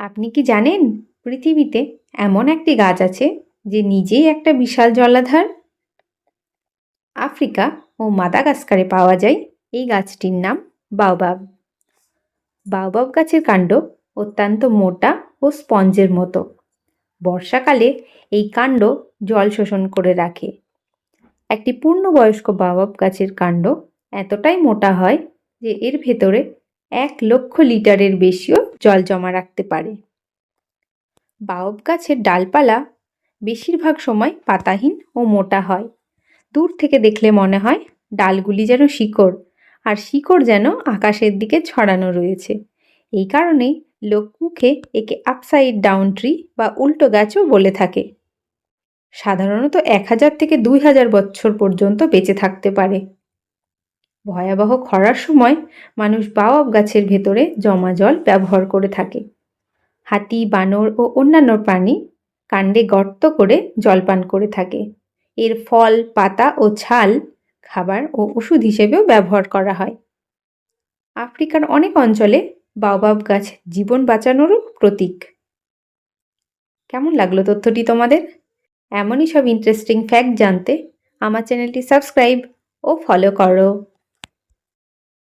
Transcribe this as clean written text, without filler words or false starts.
আপনি কি জানেন পৃথিবীতে এমন একটি গাছ আছে যে নিজেই একটা বিশাল জলাধার? আফ্রিকা ও মাদাগাস্কারে পাওয়া যায় এই গাছটির নাম বাওবাব। বাওবাব গাছের কাণ্ড অত্যন্ত মোটা ও স্পঞ্জের মতো। বর্ষাকালে এই কাণ্ড জল শোষণ করে রাখে। একটি পূর্ণবয়স্ক বাওবাব গাছের কাণ্ড এতটাই মোটা হয় যে এর ভেতরে 1,00,000 লিটারের বেশিও জল জমা রাখতে পারে। বাওবাব গাছের ডালপালা বেশিরভাগ সময় পাতাহীন ও মোটা হয়। দূর থেকে দেখলে মনে হয় ডালগুলি যেন শিকড়, আর শিকড় যেন আকাশের দিকে ছড়ানো রয়েছে। এই কারণেই লোকমুখে একে আপসাইড ডাউন ট্রি বা উল্টো গাছও বলে থাকে। সাধারণত 1,000 থেকে 2,000 বছর পর্যন্ত বেঁচে থাকতে পারে। ভয়াবহ খরার সময় মানুষ বাওবাব গাছের ভেতরে জমা জল ব্যবহার করে থাকে। হাতি, বানর ও অন্যান্য প্রাণী কাণ্ডে গর্ত করে জল পান করে থাকে। এর ফল, পাতা ও ছাল খাবার ও ওষুধ হিসেবেও ব্যবহার করা হয়। আফ্রিকার অনেক অঞ্চলে বাওবাব গাছ জীবন বাঁচানোরও প্রতীক। কেমন লাগলো তথ্যটি তোমাদের? এমনই সব ইন্টারেস্টিং ফ্যাক্ট জানতে আমার চ্যানেলটি সাবস্ক্রাইব ও ফলো করো।